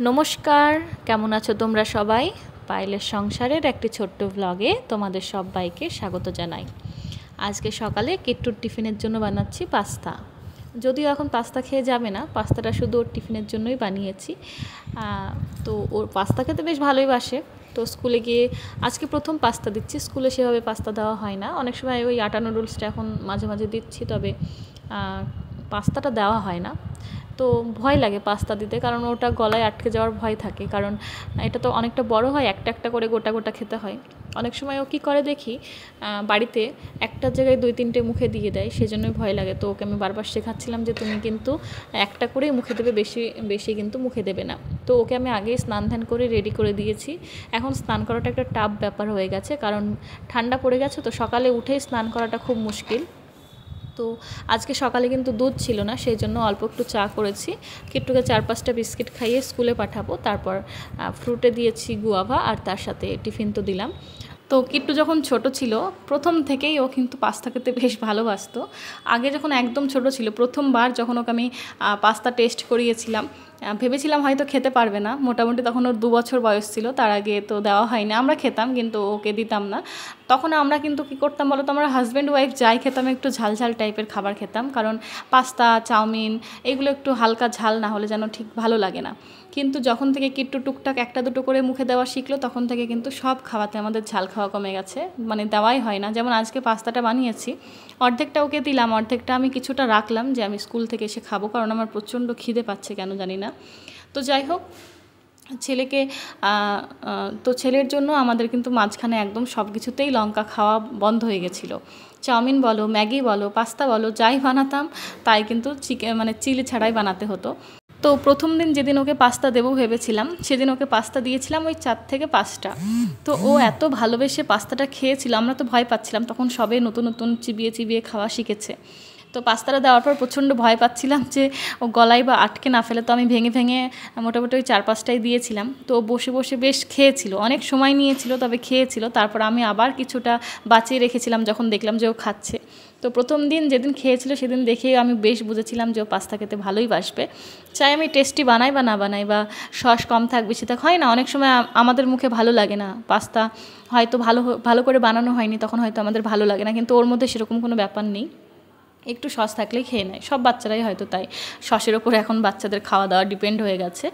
নমস্কার, কেমন আছো তোমরা সবাই? পায়েলের সংসারের একটি ছোট্ট ভ্লগে তোমাদের সবাইকে স্বাগত জানাই। আজকে সকালে কিট্টুর টিফিনের জন্য বানাচ্ছি পাস্তা। যদিও এখন পাস্তা খেয়ে যাবে না, পাস্তাটা শুধু ওর টিফিনের জন্যই বানিয়েছি। তো ওর পাস্তা খেতে বেশ ভালোই বাসে। তো স্কুলে গিয়ে আজকে প্রথম পাস্তা দিচ্ছি। স্কুলে সেভাবে পাস্তা দেওয়া হয় না, অনেক সময় ওই আটা নুডলসটা এখন মাঝে মাঝে দিচ্ছি, তবে পাস্তাটা দেওয়া হয় না। তো ভয় লাগে পাস্তা দিতে, কারণ ওটা গলায় আটকে যাওয়ার ভয় থাকে, কারণ এটা তো অনেকটা বড় হয়, একটা একটা করে গোটা গোটা খেতে হয়। অনেক সময় ও কী করে দেখি, বাড়িতে একটা জায়গায় 2-3টে মুখে দিয়ে দেয়, সেজন্যই ভয় লাগে। তো ওকে আমি বারবার শেখাচ্ছিলাম যে তুমি কিন্তু একটা করেই মুখে দেবে, বেশি বেশি কিন্তু মুখে দেবে না। তো ওকে আমি আগেই স্নান ধ্যান করে রেডি করে দিয়েছি। এখন স্নান করাটা একটা টাফ ব্যাপার হয়ে গেছে, কারণ ঠান্ডা পড়ে গেছে, তো সকালে উঠেই স্নান করাটা খুব মুশকিল। তো আজকে সকালে কিন্তু দুধ ছিল না, সেই জন্য অল্প একটু চা করেছি। কিট্টুকে 4-5টা বিস্কিট খাইয়ে স্কুলে পাঠাবো, তারপর ফ্রুটে দিয়েছি গুয়াভা, আর তার সাথে টিফিন তো দিলাম। তো কিট্টু যখন ছোট ছিল প্রথম থেকেই ও কিন্তু পাস্তা খেতে বেশ ভালোবাসতো। আগে যখন একদম ছোট ছিল, প্রথমবার যখন ওকে আমি পাস্তা টেস্ট করিয়েছিলাম, ভেবেছিলাম হয়তো খেতে পারবে না। মোটামুটি তখন ওর 2 বছর বয়স ছিল, তার আগে তো দেওয়া হয়নি। আমরা খেতাম কিন্তু ওকে দিতাম না। তখন আমরা কিন্তু কী করতাম বলো তো, আমরা হাজব্যান্ড ওয়াইফ যাই খেতাম একটু ঝাল ঝাল টাইপের খাবার খেতাম, কারণ পাস্তা চাউমিন এগুলো একটু হালকা ঝাল না হলে যেন ঠিক ভালো লাগে না। কিন্তু যখন থেকে কিট্টু টুকটাক একটা দুটো করে মুখে দেওয়া শিখলো, তখন থেকে কিন্তু সব খাওয়াতে আমাদের ঝাল খাওয়া কমে গেছে, মানে দেওয়াই হয় না। যেমন আজকে পাস্তাটা বানিয়েছি, অর্ধেকটা ওকে দিলাম, অর্ধেকটা আমি কিছুটা রাখলাম যে আমি স্কুল থেকে এসে খাবো, কারণ আমার প্রচণ্ড খিদে পাচ্ছে কেন জানি না। তো যাই হোক, ছেলেকে তো ছেলের জন্য আমাদের কিন্তু মাঝখানে একদম সব কিছুতেই লঙ্কা খাওয়া বন্ধ হয়ে গেছিলো। চাউমিন বলো, ম্যাগি বলো, পাস্তা বলো, যাই বানাতাম তাই কিন্তু চিলি ছাড়াই বানাতে হতো। তো প্রথম দিন যেদিন ওকে পাস্তা দেবো ভেবেছিলাম, সেদিন ওকে পাস্তা দিয়েছিলাম ওই 4 থেকে 5টা। তো ও এত ভালোবেসে পাস্তাটা খেয়েছিল, আমরা তো ভয় পাচ্ছিলাম, তখন সবে নতুন নতুন চিবিয়ে চিবিয়ে খাওয়া শিখেছে। তো পাস্তাটা দেওয়ার পর প্রচণ্ড ভয় পাচ্ছিলাম যে ও গলায় বা আটকে না ফেলে, তো আমি ভেঙে ভেঙে মোটামুটি ওই 4-5টাই দিয়েছিলাম। তো বসে বসে বেশ খেয়েছিল, অনেক সময় নিয়েছিল, তবে খেয়েছিল। তারপর আমি আবার কিছুটা বাঁচিয়ে রেখেছিলাম যখন দেখলাম যে ও খাচ্ছে। তো প্রথম দিন যেদিন খেয়েছিল সেদিন দেখেই আমি বেশ বুঝেছিলাম যে ও পাস্তা খেতে ভালোই বাসবে। চাই আমি টেস্টি বানাই বা না বানাই, বা সস কম থাক বেশি থাক, হয় না অনেক সময় আমাদের মুখে ভালো লাগে না পাস্তা, হয়তো ভালো করে বানানো হয়নি, তখন হয়তো আমাদের ভালো লাগে না, কিন্তু ওর মধ্যে সেরকম কোনো ব্যাপার নেই, একটু সস থাকলেই খেয়ে নেয়। সব বাচ্চারাই হয়তো তাই, সসের ওপরে এখন বাচ্চাদের খাওয়া দাওয়া ডিপেন্ড হয়ে গেছে।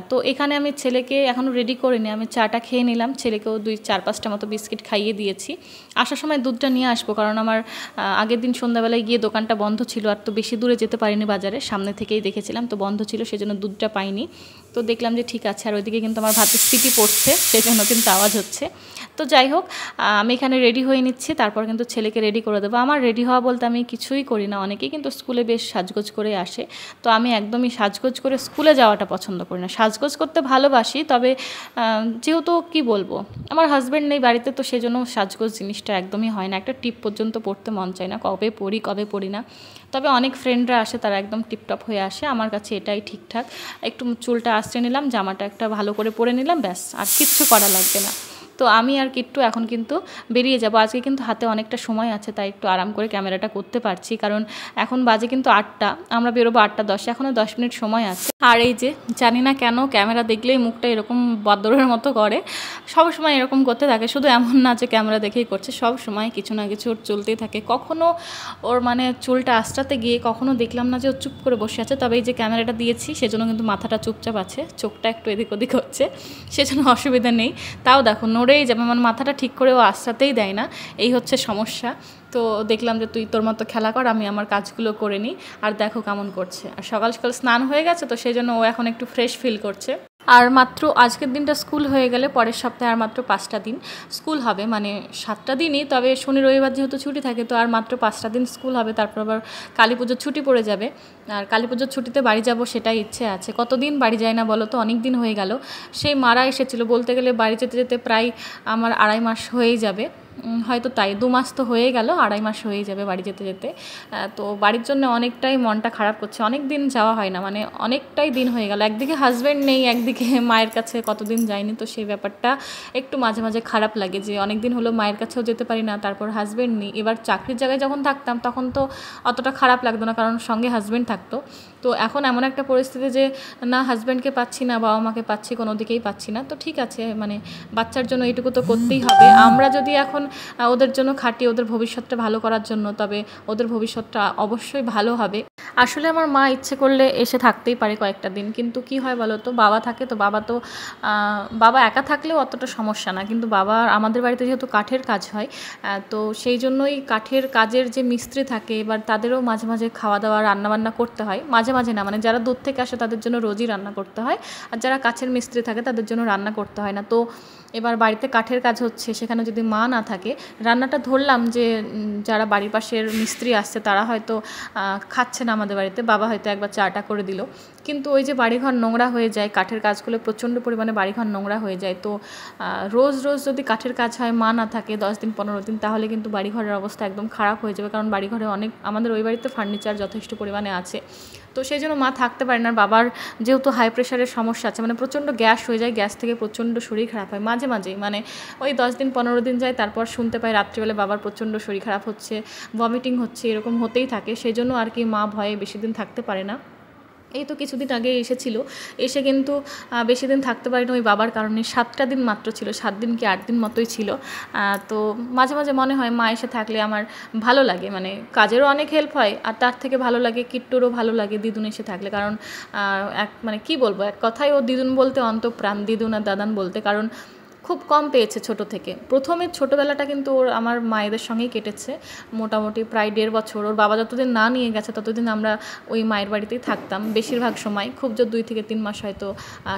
তো এখানে আমি ছেলেকে এখনও রেডি করিনি, আমি চাটা খেয়ে নিলাম, ছেলেকেও 2-4-5টা মতো বিস্কিট খাইয়ে দিয়েছি। আসার সময় দুধটা নিয়ে আসবো, কারণ আমার আগের দিন সন্ধ্যাবেলায় গিয়ে দোকানটা বন্ধ ছিল, আর তো বেশি দূরে যেতে পারিনি বাজারে, সামনে থেকেই দেখেছিলাম, তো বন্ধ ছিল, সেজন্য দুধটা পাইনি। তো দেখলাম যে ঠিক আছে, আর ওইদিকে কিন্তু আমার ভাতের সিটি পড়ছে, সেজন্য কিন্তু আওয়াজ হচ্ছে। তো যাই হোক, আমি এখানে রেডি হয়ে নিচ্ছি, তারপর কিন্তু ছেলেকে রেডি করে দেবো। আমার রেডি হওয়া বলতে আমি কিছুই করি না, অনেকেই কিন্তু স্কুলে বেশ সাজগোজ করে আসে, তো আমি একদমই সাজগোজ করে স্কুলে যাওয়াটা পছন্দ করি না। সাজগোজ করতে ভালোবাসি, তবে যেহেতু কি বলবো, আমার হাজব্যান্ড নেই বাড়িতে, তো সেজন্য সাজগোজ জিনিসটা একদমই হয় না। একটা টিপ পর্যন্ত পড়তে মন চায় না, কবে পড়ি কবে পড়ি না। তবে অনেক ফ্রেন্ডরা আসে, তারা একদম টিপটপ হয়ে আসে, আমার কাছে এটাই ঠিকঠাক। একটু চুলটা আঁচড়ে নিলাম, জামাটা একটা ভালো করে পরে নিলাম, ব্যাস, আর কিচ্ছু করা লাগবে না। তো আমি আর কিট্টু এখন কিন্তু বেরিয়ে যাব। আজকে কিন্তু হাতে অনেকটা সময় আছে, তাই একটু আরাম করে ক্যামেরাটা করতে পারছি, কারণ এখন বাজে কিন্তু 8টা, আমরা বেরোবো 8টা 10, এখনও 10 মিনিট সময় আছে। আর এই যে জানি না কেন ক্যামেরা দেখলেই মুখটা এরকম বদরের মতো করে, সব সময় এরকম করতে থাকে, শুধু এমন না যে ক্যামেরা দেখেই করছে, সব সময় কিছু না কিছু ওর চলতেই থাকে। কখনো ওর মানে চুলটা আঁচড়াতে গিয়ে কখনো দেখলাম না যে ও চুপ করে বসে আছে, তবে এই যে ক্যামেরাটা দিয়েছি সেজন্য কিন্তু মাথাটা চুপচাপ আছে, চোখটা একটু এদিক ওদিক হচ্ছে, সেজন্য অসুবিধা নেই। তাও দেখো নড়েই যাবে, মানে মাথাটা ঠিক করে ও আশ্রাতেই দেয় না, এই হচ্ছে সমস্যা। তো দেখলাম যে তুই তোর মতো খেলা কর, আমি আমার কাজগুলো করে নিই। আর দেখো কেমন করছে, আর সকাল সকাল স্নান হয়ে গেছে, তো সেই জন্য ও এখন একটু ফ্রেশ ফিল করছে। আর মাত্র আজকের দিনটা স্কুল হয়ে গেলে পরের সপ্তাহে আর মাত্র 5টা দিন স্কুল হবে, মানে 7টা দিনই, তবে শনি রবিবার যেহেতু ছুটি থাকে, তো আর মাত্র 5টা দিন স্কুল হবে, তারপর আবার কালী পুজোর ছুটি পড়ে যাবে। আর কালী পুজোর ছুটিতে বাড়ি যাব সেটাই ইচ্ছে আছে, কতদিন বাড়ি যায় না বলো তো, অনেক দিন হয়ে গেল। সেই মারা এসেছিলো, বলতে গেলে বাড়ি যেতে যেতে প্রায় আমার 2.5 মাস হয়েই যাবে। হয়তো তাই 2 মাস তো হয়ে গেল, 2.5 মাস হয়ে যাবে বাড়ি যেতে যেতে। তো বাড়ির জন্য অনেকটাই মনটা খারাপ করছে, অনেক দিন যাওয়া হয় না, মানে অনেকটাই দিন হয়ে গেল। একদিকে হাজব্যান্ড নেই, একদিকে মায়ের কাছে কতদিন যাইনি, তো সেই ব্যাপারটা একটু মাঝে মাঝে খারাপ লাগে যে অনেক দিন হলো মায়ের কাছেও যেতে পারি না, তারপর হাজব্যান্ড নেই। এবার চাকরির জায়গায় যখন থাকতাম তখন তো অতটা খারাপ লাগতো না, কারণ সঙ্গে হাজব্যান্ড থাকতো। তো এখন এমন একটা পরিস্থিতি যে না হাজব্যান্ডকে পাচ্ছি না, বাবা মাকে পাচ্ছি, কোনো দিকেই পাচ্ছি না। তো ঠিক আছে, মানে বাচ্চার জন্য এইটুকু তো করতেই হবে। আমরা যদি এখন ওদের জন্য খাটি, ওদের ভবিষ্যৎটা ভালো করার জন্য, তবে ওদের ভবিষ্যৎটা অবশ্যই ভালো হবে। আসলে আমার মা ইচ্ছে করলে এসে থাকতেই পারে কয়েকটা দিন, কিন্তু কি হয় বলো তো, বাবা থাকে, তো বাবা একা থাকলেও অতটা সমস্যা না, কিন্তু বাবা আমাদের বাড়িতে যেহেতু কাঠের কাজ হয়, তো সেই জন্যই কাঠের কাজের যে মিস্ত্রি থাকে, এবার তাদেরও মাঝে মাঝে খাওয়া দাওয়া রান্নাবান্না করতে হয়। মাঝে মাঝে না, মানে যারা দূর থেকে আসে তাদের জন্য রোজই রান্না করতে হয়, আর যারা কাছের মিস্ত্রি থাকে তাদের জন্য রান্না করতে হয় না। তো এবার বাড়িতে কাঠের কাজ হচ্ছে, সেখানে যদি মা না থাকে, রান্নাটা ধরলাম যে যারা বাড়ির পাশের মিস্ত্রি আসছে তারা হয়তো খাচ্ছে না আমাদের বাড়িতে, বাবা হয়তো একবার চাটা করে দিল, কিন্তু ওই যে বাড়িঘর নোংরা হয়ে যায়, কাঠের কাজগুলো প্রচণ্ড পরিমাণে বাড়িঘর নোংরা হয়ে যায়। তো রোজ রোজ যদি কাঠের কাজ হয়, মা না থাকে 10 দিন 15 দিন, তাহলে কিন্তু বাড়িঘরের অবস্থা একদম খারাপ হয়ে যাবে, কারণ বাড়িঘরে আমাদের ওই বাড়িতে ফার্নিচার যথেষ্ট পরিমাণে আছে। তো সেই জন্য মা থাকতে পারে না। বাবার যেহেতু হাই প্রেশারের সমস্যা আছে, মানে প্রচণ্ড গ্যাস হয়ে যায়, গ্যাস থেকে প্রচণ্ড শরীর খারাপ হয় মাঝে মাঝেই, মানে ওই 10 দিন 15 দিন যায়, তারপর শুনতে পাই রাত্রিবেলা বাবার প্রচণ্ড শরীর খারাপ হচ্ছে, ভমিটিং হচ্ছে, এরকম হতেই থাকে। সেই জন্য আর কি মা ভয়ে বেশি দিন থাকতে পারে না। এই তো কিছুদিন আগে এসেছিল, এসে কিন্তু বেশি দিন থাকতে পারিনি ওই বাবার কারণে। 7টা দিন মাত্র ছিল, 7 দিন কি 8 দিন মতোই ছিল। তো মাঝে মাঝে মনে হয় মা এসে থাকলে আমার ভালো লাগে, মানে কাজেরও অনেক হেল্প হয়, আর তার থেকে ভালো লাগে কিট্টুরও ভালো লাগে দিদুন এসে থাকলে, কারণ মানে কি বলবো, এক কথায় ও দিদুন বলতে অন্তঃপ্রাণ, দিদুন আর দাদান বলতে, কারণ খুব কম পেয়েছে ছোট থেকে। প্রথমে ছোটোবেলাটা কিন্তু ওর আমার মায়েদের সঙ্গেই কেটেছে, মোটামুটি প্রায় 1.5 বছর। ওর বাবা যতদিন না নিয়ে গেছে ততদিন আমরা ওই মায়ের বাড়িতেই থাকতাম বেশিরভাগ সময়, খুব জোর 2 থেকে 3 মাস হয়তো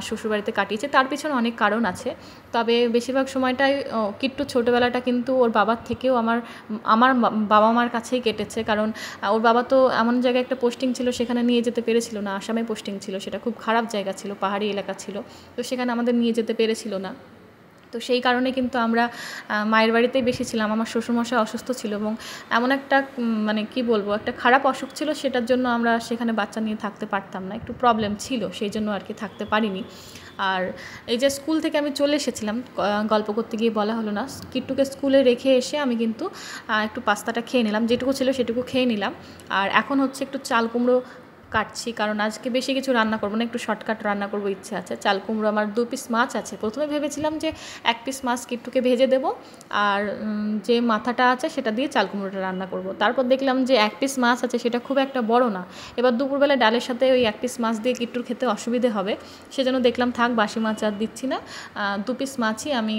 শ্বশুরবাড়িতে কাটিয়েছে। তার পিছনে অনেক কারণ আছে, তবে বেশিরভাগ সময়টাই কিট্টু ছোটোবেলাটা কিন্তু ওর বাবার থেকেও আমার আমার বাবা মার কাছেই কেটেছে, কারণ ওর বাবা তো এমন জায়গায় একটা পোস্টিং ছিল, সেখানে নিয়ে যেতে পেরেছিল না। আসামে পোস্টিং ছিল, সেটা খুব খারাপ জায়গা ছিল, পাহাড়ি এলাকা ছিল, তো সেখানে আমাদের নিয়ে যেতে পেরেছিল না। তো সেই কারণে কিন্তু আমরা মায়ের বাড়িতেই বেশি ছিলাম। আমার শ্বশুরমশাই অসুস্থ ছিল, এবং এমন একটা মানে কি বলবো, একটা খারাপ অসুখ ছিল, সেটার জন্য আমরা সেখানে বাচ্চা নিয়ে থাকতে পারতাম না, একটু প্রবলেম ছিল, সেই জন্য আর কি থাকতে পারিনি। আর এই যে স্কুল থেকে আমি চলে এসেছিলাম, গল্প করতে গিয়ে বলা হলো না, কিট্টুকে স্কুলে রেখে এসে আমি কিন্তু একটু পাস্তাটা খেয়ে নিলাম, যেটুকু ছিল সেটুকু খেয়ে নিলাম। আর এখন হচ্ছে একটু চাল কুমড়ো কাটছি, কারণ আজকে বেশি কিছু রান্না করবো না, একটু শর্টকাট রান্না করবো ইচ্ছে আছে। চাল কুমড়ো, আমার 2 পিস মাছ আছে। প্রথমে ভেবেছিলাম যে 1 পিস মাছ কিট্টুকে ভেজে দেবো, আর যে মাথাটা আছে সেটা দিয়ে চাল কুমড়োটা রান্না করব। তারপর দেখলাম যে 1 পিস মাছ আছে, সেটা খুব একটা বড় না, এবার দুপুরবেলা ডালের সাথে ওই 1 পিস মাছ দিয়ে কিট্টুর খেতে অসুবিধে হবে, সেজন্য দেখলাম থাক, বাসি মাছ আর দিচ্ছি না, 2 পিস মাছই আমি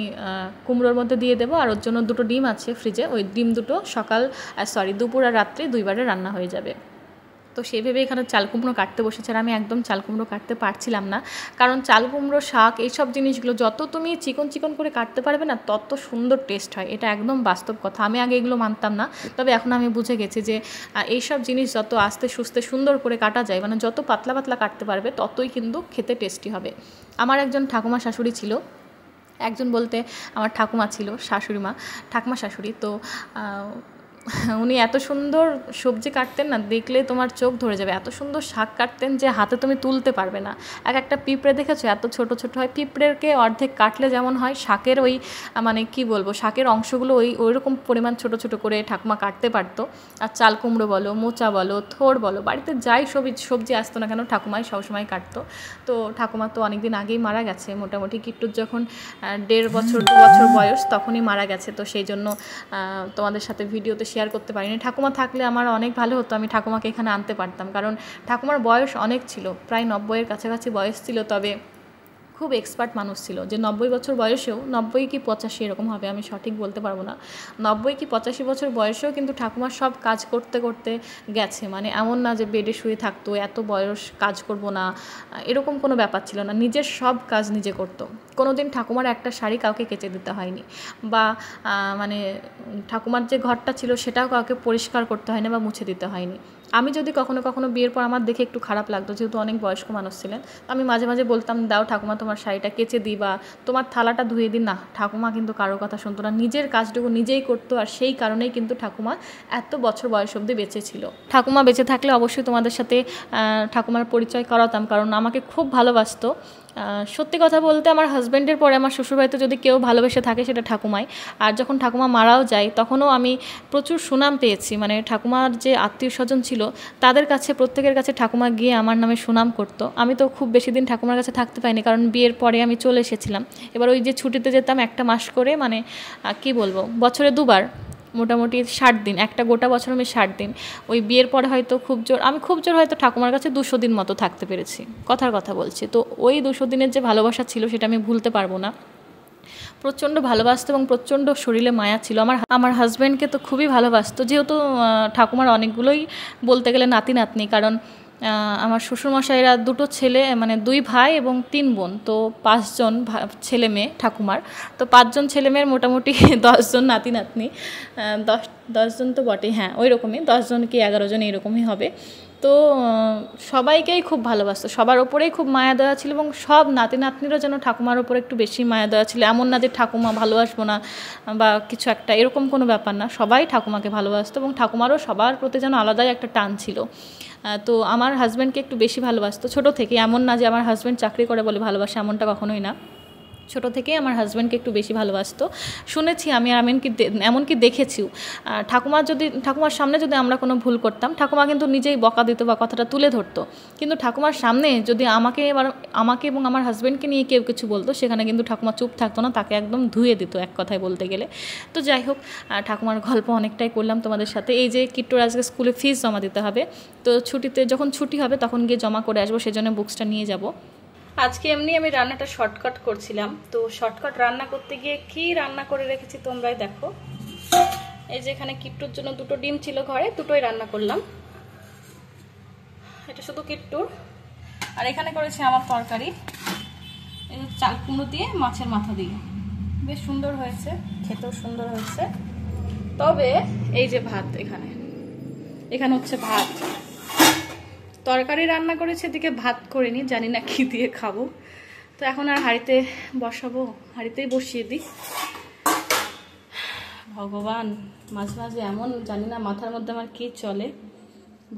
কুমড়োর মধ্যে দিয়ে দেবো। আর ওর জন্য 2টো ডিম আছে ফ্রিজে, ওই ডিম দুটো দুপুর আর রাত্রে 2 বারে রান্না হয়ে যাবে। তো সেভাবে এখানে চাল কুমড়ো কাটতে বসেছে, আর আমি একদম চাল কুমড়ো কাটতে পারছিলাম না, কারণ চাল কুমড়ো, শাক, এইসব জিনিসগুলো যত তুমি চিকন চিকন করে কাটতে পারবে না, তত সুন্দর টেস্ট হয়। এটা একদম বাস্তব কথা, আমি আগে এগুলো মানতাম না, তবে এখন আমি বুঝে গেছি যে এইসব জিনিস যত আস্তে সুস্তে সুন্দর করে কাটা যায়, মানে যত পাতলা পাতলা কাটতে পারবে ততই কিন্তু খেতে টেস্টি হবে। আমার একজন ঠাকুমা শাশুড়ি ছিল, একজন বলতে আমার ঠাকুমা ছিল, শাশুড়ি মা, ঠাকুমা শাশুড়ি, তো উনি এত সুন্দর সবজি কাটতেন না, দেখলে তোমার চোখ ধরে যাবে। এত সুন্দর শাক কাটতেন যে হাতে তুমি তুলতে পারবে না। একটা পিঁপড়ে দেখেছো, এত ছোট ছোট হয়, পিঁপড়েকে অর্ধেক কাটলে যেমন হয়, শাকের ওই মানে কি বলবো, শাকের অংশগুলো ওই রকম পরিমাণ ছোট ছোট করে ঠাকুমা কাটতে পারতো। আর চাল কুমড়ো বলো, মোচা বলো, থোড় বলো, বাড়িতে যাই সবজি আসতো না কেন, ঠাকুমাই সবসময় কাটতো। তো ঠাকুমা তো অনেক দিন আগেই মারা গেছে, মোটামুটি কিট্টুর যখন 1.5 বছর 2 বছর বয়স তখনই মারা গেছে। তো সেই জন্য তোমাদের সাথে ভিডিওতে শেয়ার করতে পারিনি। ঠাকুমা থাকলে আমার অনেক ভালো হতো, আমি ঠাকুমাকে এখানে আনতে পারতাম, কারণ ঠাকুমার বয়স অনেক ছিল, প্রায় 90-এর কাছাকাছি বয়স ছিল, তবে খুব এক্সপার্ট মানুষ ছিল, যে 90 বছর বয়সেও, 90 কি 85 এরকম হবে, আমি সঠিক বলতে পারবো না, 90 কি 85 বছর বয়সেও কিন্তু ঠাকুমার সব কাজ করতে করতে গেছে। মানে এমন না যে বেডে শুয়ে থাকতো, এত বয়স কাজ করব না, এরকম কোনো ব্যাপার ছিল না, নিজের সব কাজ নিজে করতো। কোনো দিন ঠাকুমার একটা শাড়ি কাউকে কেচে দিতে হয়নি, বা মানে ঠাকুমার যে ঘরটা ছিল সেটাও কাউকে পরিষ্কার করতে হয়নি বা মুছে দিতে হয়নি। আমি যদি কখনো কখনো বিয়ের পর আমার দেখে একটু খারাপ লাগতো, যেহেতু অনেক বয়স্ক মানুষ ছিলেন, আমি মাঝে মাঝে বলতাম, দাও ঠাকুমা তোমার শাড়িটা কেচে দিই বা তোমার থালাটা ধুয়ে দিই। না, ঠাকুমা কিন্তু কারো কথা শুনতো না, নিজের কাজটুকু নিজেই করতো। আর সেই কারণেই কিন্তু ঠাকুমা এত বছর বয়স অবধি বেঁচে ছিল। ঠাকুমা বেঁচে থাকলে অবশ্যই তোমাদের সাথে ঠাকুমার পরিচয় করাতাম, কারণ আমাকে খুব ভালোবাসতো। সত্যি কথা বলতে আমার হাজব্যান্ডের পরে আমার শ্বশুরবাড়িতে যদি কেউ ভালোবেসে থাকে সেটা ঠাকুমাই। আর যখন ঠাকুমা মারাও যায় তখনও আমি প্রচুর সুনাম পেয়েছি, মানে ঠাকুমার যে আত্মীয় স্বজন ছিল তাদের কাছে, প্রত্যেকের কাছে ঠাকুমা গিয়ে আমার নামে সুনাম করতো। আমি তো খুব বেশি দিন ঠাকুমার কাছে থাকতে পাইনি, কারণ বিয়ের পরে আমি চলে এসেছিলাম। এবার ওই যে ছুটিতে যেতাম 1 মাস করে, মানে কি বলবো, বছরে 2 বার, মোটামুটি 60 দিন, একটা গোটা বছর আমি 60 দিন। ওই বিয়ের পরে হয়তো খুব জোর হয়তো ঠাকুমার কাছে 200 দিন মতো থাকতে পেরেছি, কথার কথা বলছি। তো ওই 200 দিনের যে ভালোবাসা ছিল সেটা আমি ভুলতে পারবো না। প্রচণ্ড ভালোবাসতো এবং প্রচণ্ড শরীরে মায়া ছিল। আমার হাজব্যান্ডকে তো খুবই ভালোবাসতো, যেহেতু ঠাকুমার অনেকগুলোই বলতে গেলে নাতি নাতনি, কারণ আমার শ্বশুরমশাইরা 2 ছেলে, মানে 2 ভাই এবং 3 বোন, তো 5 জন ছেলে মেয়ে ঠাকুমার। তো 5 জন ছেলে মেয়ের মোটামুটি 10 জন নাতি নাতনি, 10 জন তো বটেই, হ্যাঁ ওই রকমই, 10 জন কি 11 জন এরকমই হবে। তো সবাইকেই খুব ভালোবাসতো, সবার ওপরেই খুব মায়া দয়া ছিল, এবং সব নাতি নাতনিরও যেন ঠাকুমার ওপরে একটু বেশি মায়া দয়া ছিল। এমন না যে ঠাকুমা ভালোবাসবো না বা কিছু একটা, এরকম কোনো ব্যাপার না, সবাই ঠাকুমাকে ভালোবাসতো এবং ঠাকুমারও সবার প্রতি যেন আলাদাই একটা টান ছিল। তো আমার হাজব্যান্ডকে একটু বেশি ভালোবাসতো ছোটো থেকে। এমন না যে আমার হাজব্যান্ড চাকরি করে বলে ভালোবাসে, এমনটা কখনোই না। ছোটো থেকেই আমার হাজব্যান্ডকে একটু বেশি ভালোবাসতো, শুনেছি আমি, আর এমনকি দেখেছিও। ঠাকুমার সামনে যদি আমরা কোনো ভুল করতাম, ঠাকুমা কিন্তু নিজেই বকা দিত বা কথাটা তুলে ধরতো। কিন্তু ঠাকুমার সামনে যদি আমাকে এবং আমার হাজব্যান্ডকে নিয়ে কেউ কিছু বলতো, সেখানে কিন্তু ঠাকুমা চুপ থাকতো না, তাকে একদম ধুয়ে দিত, এক কথায় বলতে গেলে। তো যাই হোক, ঠাকুমার গল্প অনেকটাই করলাম তোমাদের সাথে। এই যে কিট্টুর আজকে স্কুলে ফিস জমা দিতে হবে, তো যখন ছুটি হবে তখন গিয়ে জমা করে আসবো, সেজন্য বুকসটা নিয়ে যাব। আজকে এমনি আমি রান্নাটা শর্টকাট করছিলাম, তো শর্টকাট রান্না করতে গিয়ে কি রান্না করে রেখেছি তোমরাই দেখো। এই যে এখানে কিট্টুর জন্য 2টো ডিম ছিল ঘরে, 2টোই রান্না করলাম। এটা শুধু কিট্টুর। আর এখানে করেছি আমার তরকারি, এই যে চাল কুমড়ো দিয়ে মাছের মাথা দিয়ে, বেশ সুন্দর হয়েছে, খেতেও সুন্দর হয়েছে। তবে এই যে ভাত, এখানে হচ্ছে ভাত, তরকারি রান্না করেছি, এদিকে ভাত করিনি, জানি না কি দিয়ে খাবো। তো এখন আর হাঁড়িতে বসাবো, হাঁড়িতেই বসিয়ে দিই। ভগবান, মাঝে মাঝে এমন জানি না মাথার মধ্যে আমার কি চলে,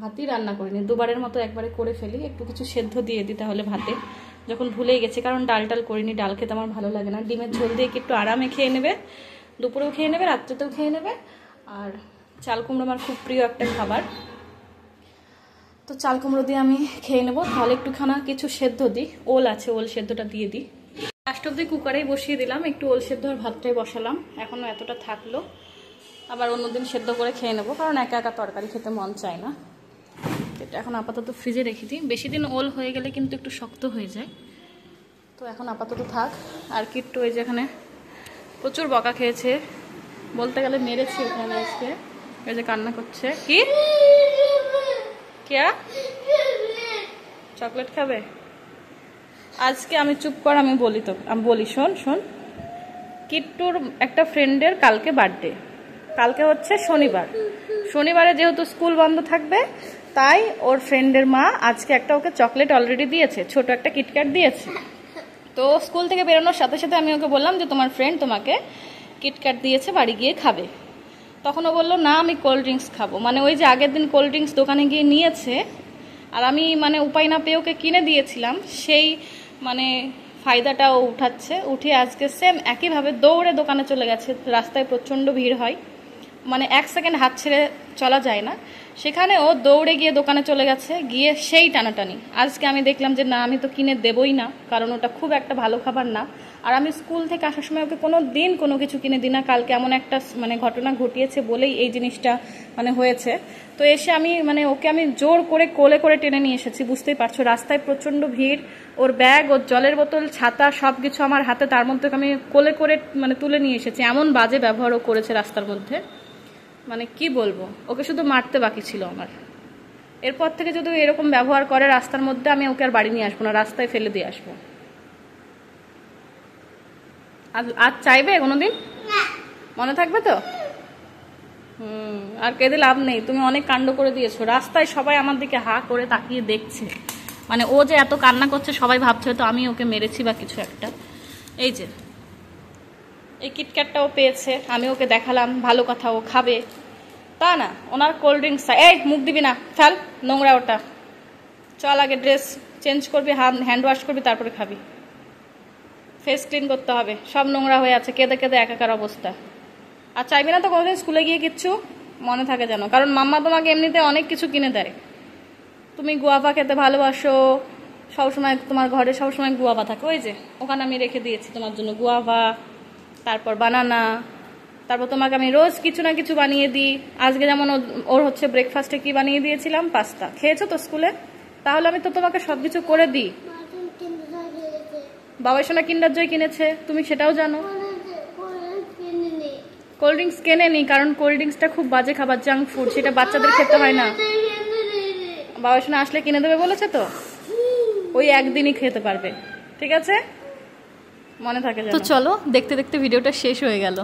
ভাতই রান্না করিনি, 2বারের মতো একবারে করে ফেলি, একটু কিছু সেদ্ধ দিয়ে দিই তাহলে ভাতে, যখন ভুলেই গেছি। কারণ ডাল করিনি, ডাল খেতে আমার ভালো লাগে না। ডিমের ঝোল দিয়ে একটু আরামে খেয়ে নেবে, দুপুরেও খেয়ে নেবে, রাত্রেতেও খেয়ে নেবে। আর চাল কুমড়ো আমার খুব প্রিয় একটা খাবার, তো চাল কুমড়ো দিয়ে আমি খেয়ে নেবো। তাহলে একটুখানা কিছু সেদ্ধ দিই, ওল আছে, ওল সেদ্ধটা দিয়ে দিই। লাস্ট অব্দি কুকারেই বসিয়ে দিলাম, একটু ওল সেদ্ধ আর ভাতটাই বসালাম, এখনও এতটা থাকলো, আবার অন্যদিন সেদ্ধ করে খেয়ে নেবো, কারণ একা একা তরকারি খেতে মন চায় না। এটা এখন আপাতত ফ্রিজে রেখে দিই, বেশি দিন ওল হয়ে গেলে কিন্তু একটু শক্ত হয়ে যায়, তো এখন আপাতত থাক। আর কিট্টু এই যে এখানে প্রচুর বকা খেয়েছে, বলতে গেলে মেরেছি ওখানে আজকে, এই যে কান্না করছে। কি क्या চকলেট খাবে আজকে? আমি চুপ কর, আমি বলি শোন। কিট্টুর একটা ফ্রেন্ডের কালকে বার্থডে, কালকে হচ্ছে শনিবারে যেহেতু স্কুল বন্ধ থাকবে, তাই ওর ফ্রেন্ডের মা আজকে একটা ওকে চকলেট অলরেডি দিয়েছে, ছোট একটা কিটক্যাট দিয়েছে। তো স্কুল থেকে বেরোনোর সাথে সাথে আমি ওকে বললাম যে তোমার ফ্রেন্ড তোমাকে কিটক্যাট দিয়েছে, বাড়ি গিয়ে খাবে। তখন ও বললো না, আমি কোল্ড ড্রিঙ্কস খাবো। মানে ওই যে আগের দিন কোল্ড ড্রিঙ্কস দোকানে গিয়ে নিয়েছে, আর আমি মানে উপায় না পেয়ে ওকে কিনে দিয়েছিলাম, সেই মানে ফায়দাটাও উঠিয়ে আজকে সেম একইভাবে দৌড়ে দোকানে চলে গেছে। রাস্তায় প্রচণ্ড ভিড় হয়, মানে 1 সেকেন্ড হাত ছেড়ে চলা যায় না, সেখানে ও দৌড়ে গিয়ে দোকানে চলে গেছে, গিয়ে সেই টানাটানি। আজকে আমি দেখলাম যে না, আমি তো কিনে দেবই না, কারণ ওটা খুব একটা ভালো খাবার না। আর আমি স্কুল থেকে আসার সময় ওকে কোনো দিন কোনো কিছু কিনে দিই না, কালকে এমন একটা মানে ঘটনা ঘটিয়েছে বলেই এই জিনিসটা মানে হয়েছে। তো এসে ওকে আমি জোর করে কোলে করে টেনে নিয়ে এসেছি, বুঝতেই পারছো, রাস্তায় প্রচণ্ড ভিড়, ওর ব্যাগ, ওর জলের বোতল, ছাতা সব কিছু আমার হাতে, তার মধ্যে আমি কোলে করে তুলে নিয়ে এসেছি। এমন বাজে ব্যবহারও করেছে রাস্তার মধ্যে, মানে কি বলবো, ওকে শুধু মারতে বাকি ছিল আমার। এরপর থেকে যদি এরকম ব্যবহার করে রাস্তার মধ্যে, আমি ওকে আর বাড়ি নিয়ে আসবো না, রাস্তায় ফেলে দিয়ে আসবো। আজ চাইবে কোনোদিন? মনে থাকবে তো? আর কেঁদে লাভ নেই, তুমি অনেক কাণ্ড করে দিয়েছো। রাস্তায় সবাই আমার দিকে হা করে তাকিয়ে দেখছে, মানে ও যে এত কান্না করছে সবাই ভাবছে হয়তো আমি ওকে মেরেছি বা কিছু একটা। এই যে এই কিটক্যাটটাও পেয়েছে, আমি ওকে দেখালাম ভালো কথা, ও খাবে তা না, ওনার কোল্ড ড্রিঙ্কস। এই মুখ দিবি না, ফেল, নোংরা ওটা। চল আগে ড্রেস চেঞ্জ করবি, হ্যান্ড ওয়াশ করবি, তারপরে খাবি। ফেস ক্লিন করতে হবে, সব নোংরা হয়ে আছে, কেঁদে কেঁদে একাকার অবস্থা। আর চাইবি না তো কোনোদিন স্কুলে গিয়ে কিচ্ছু, মনে থাকে যেন, কারণ মাম্মা তোমাকে এমনিতে অনেক কিছু কিনে দেয়। তুমি গুয়াভা খেতে ভালোবাসো, সবসময় তোমার ঘরে সবসময় গুয়াভা থাকে। ওই যে ওখানে আমি রেখে দিয়েছি তোমার জন্য গুয়াভা, তারপর বানানা, তারপর তোমাকে আমি রোজ কিছু না কিছু বানিয়ে দিই। আজকে যেমন ওর হচ্ছে ব্রেকফাস্টে কি বানিয়ে দিয়েছিলাম, পাস্তা। খেয়েছো তো স্কুলে? তাহলে আমি তো তোমাকে সব কিছু করে দিই। বাবা সোনা কিন্ডার জয় কিনেছে, তুমি সেটাও জানো। কোল্ড ড্রিঙ্কস কেনেনি, কারণ কোল্ড ড্রিঙ্কসটা খুব বাজে খাবার, জাঙ্ক ফুড, সেটা বাচ্চাদের খেতে হয় না। বাবা সোনা আসলে কিনে দেবে বলেছে তো, ওই একদিনই খেতে পারবে, ঠিক আছে, মনে থাকে। তো চলো, দেখতে দেখতে ভিডিওটা শেষ হয়ে গেল।